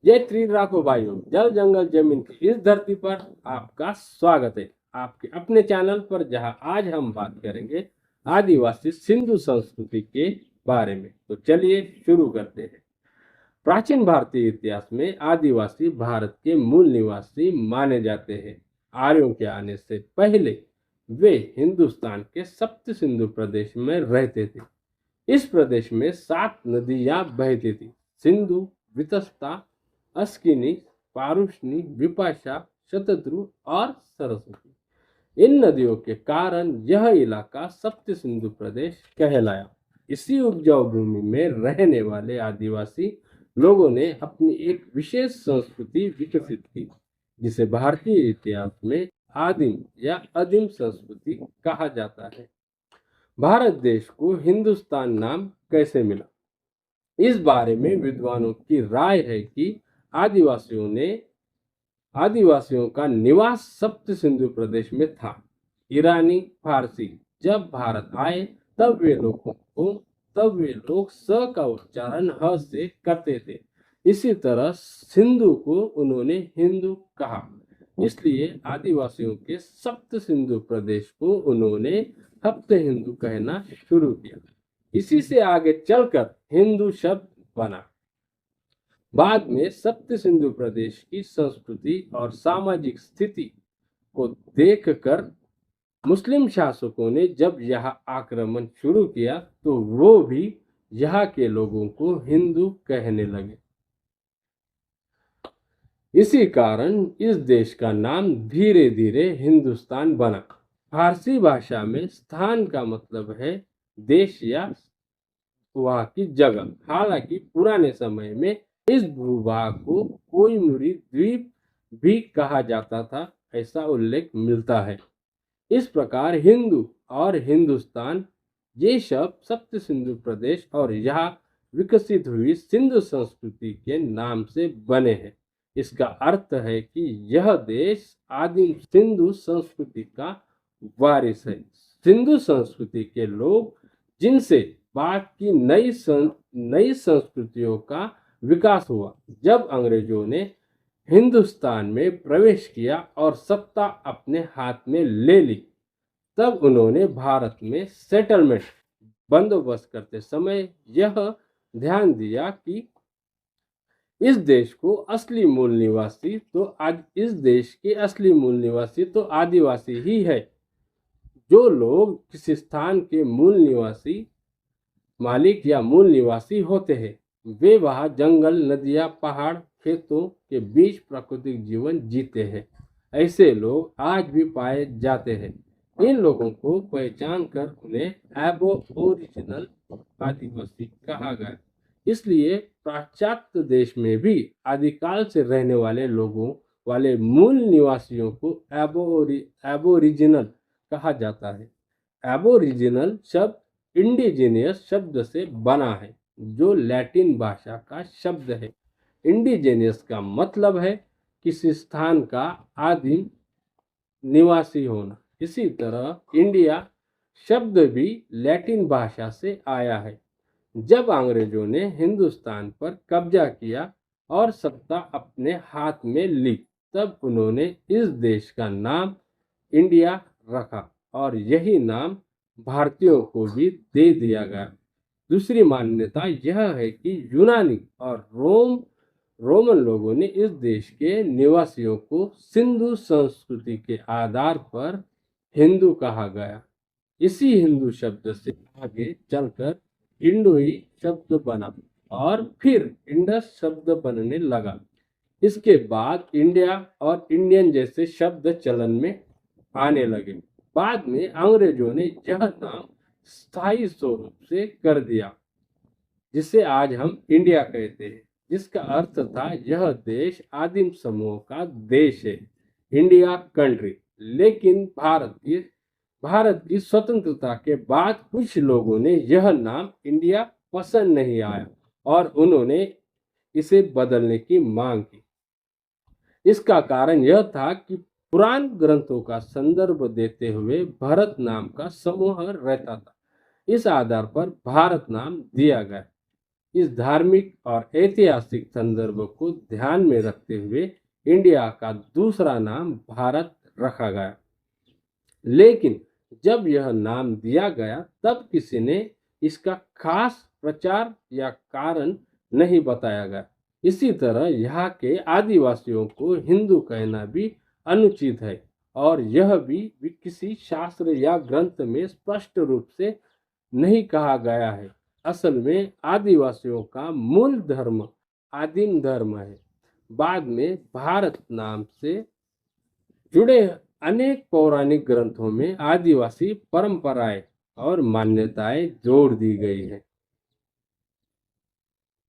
जय श्री राखो भाइयों, जल जंगल जमीन की इस धरती पर आपका स्वागत है आपके अपने चैनल पर, जहां आज हम बात करेंगे आदिवासी सिंधु संस्कृति के बारे में। तो चलिए शुरू करते हैं। प्राचीन भारतीय इतिहास में आदिवासी भारत के मूल निवासी माने जाते हैं। आर्यों के आने से पहले वे हिंदुस्तान के सप्त सिंधु प्रदेश में रहते थे। इस प्रदेश में 7 नदियां बहती थी: सिंधु, वितस्ता, अस्किनी, पारुष्णी, विपाशा, शतद्रु और सरस्वती। इन नदियों के कारण यह इलाका सप्त सिंधु प्रदेश कहलाया। इसी उपजाऊ भूमि में रहने वाले आदिवासी लोगों ने अपनी एक विशेष संस्कृति विकसित की, जिसे भारतीय इतिहास में आदिम या आदिम संस्कृति कहा जाता है। भारत देश को हिंदुस्तान नाम कैसे मिला? इस बारे में विद्वानों की राय है कि आदिवासियों का निवास सप्त सिंधु प्रदेश में था। ईरानी फारसी जब भारत आए तब वे लोग स का उच्चारण ह से करते थे। इसी तरह सिंधु को उन्होंने हिंदू कहा, इसलिए आदिवासियों के सप्त सिंधु प्रदेश को उन्होंने सप्त हिंदू कहना शुरू किया। इसी से आगे चलकर हिंदू शब्द बना। बाद में सप्त सिंधु प्रदेश की संस्कृति और सामाजिक स्थिति को देखकर मुस्लिम शासकों ने जब यहाँ आक्रमण शुरू किया तो वो भी यहाँ के लोगों को हिंदू कहने लगे। इसी कारण इस देश का नाम धीरे धीरे हिंदुस्तान बना। फारसी भाषा में स्थान का मतलब है देश या वहाँ की जगह। हालांकि पुराने समय में इस भूभाग को कोईमुरी द्वीप भी कहा जाता था, ऐसा उल्लेख मिलता है। इस प्रकार हिंदू और हिंदुस्तान ये शब्द सप्त सिंधु प्रदेश और यहाँ विकसित हुई सिंधु संस्कृति के नाम से बने हैं। इसका अर्थ है कि यह देश आदिम सिंधु संस्कृति का वारिस है। सिंधु संस्कृति के लोग जिनसे बाद की नई संस्कृतियों का विकास हुआ। जब अंग्रेजों ने हिंदुस्तान में प्रवेश किया और सत्ता अपने हाथ में ले ली, तब उन्होंने भारत में सेटलमेंट बंदोबस्त करते समय यह ध्यान दिया कि इस देश के असली मूल निवासी तो आदिवासी ही है। जो लोग किसी स्थान के मूल निवासी, मालिक या मूल निवासी होते हैं, वे वहाँ जंगल, नदियाँ, पहाड़, खेतों के बीच प्राकृतिक जीवन जीते हैं। ऐसे लोग आज भी पाए जाते हैं। इन लोगों को पहचान कर उन्हें एबोरिजिनल आदिवासी कहा गया। इसलिए पाश्चात्य देश में भी आदिकाल से रहने वाले मूल निवासियों को एबोरिजिनल कहा जाता है। एबोरिजिनल शब्द इंडिजीनियस शब्द से बना है, जो लैटिन भाषा का शब्द है। इंडिजीनियस का मतलब है किसी स्थान का आदिम निवासी होना। इसी तरह इंडिया शब्द भी लैटिन भाषा से आया है। जब अंग्रेजों ने हिंदुस्तान पर कब्जा किया और सत्ता अपने हाथ में ली, तब उन्होंने इस देश का नाम इंडिया रखा और यही नाम भारतीयों को भी दे दिया गया। दूसरी मान्यता यह है कि यूनानी और रोमन लोगों ने इस देश के निवासियों को सिंधु संस्कृति के आधार पर हिंदू कहा गया। इसी हिंदू शब्द से आगे चलकर इंडोई शब्द बना और फिर इंडस शब्द बनने लगा। इसके बाद इंडिया और इंडियन जैसे शब्द चलन में आने लगे। बाद में अंग्रेजों ने यह नाम स्थायी स्वरूप से कर दिया, जिसे आज हम इंडिया कहते हैं, जिसका अर्थ था यह देश आदिम समूह का देश है, इंडिया कंट्री। लेकिन भारत की स्वतंत्रता के बाद कुछ लोगों ने यह नाम इंडिया पसंद नहीं आया और उन्होंने इसे बदलने की मांग की। इसका कारण यह था कि पुराण ग्रंथों का संदर्भ देते हुए भरत नाम का समूह रहता था। इस आधार पर भारत नाम दिया गया। इस धार्मिक और ऐतिहासिक संदर्भ को ध्यान में रखते हुए इंडिया का दूसरा नाम भारत रखा गया। लेकिन जब यह नाम दिया गया तब किसी ने इसका खास प्रचार या कारण नहीं बताया गया। इसी तरह यहाँ के आदिवासियों को हिंदू कहना भी अनुचित है और यह भी किसी शास्त्र या ग्रंथ में स्पष्ट रूप से नहीं कहा गया है। असल में आदिवासियों का मूल धर्म आदिम धर्म है। बाद में भारत नाम से जुड़े अनेक पौराणिक ग्रंथों में आदिवासी परंपराएं और मान्यताएं जोड़ दी गई है।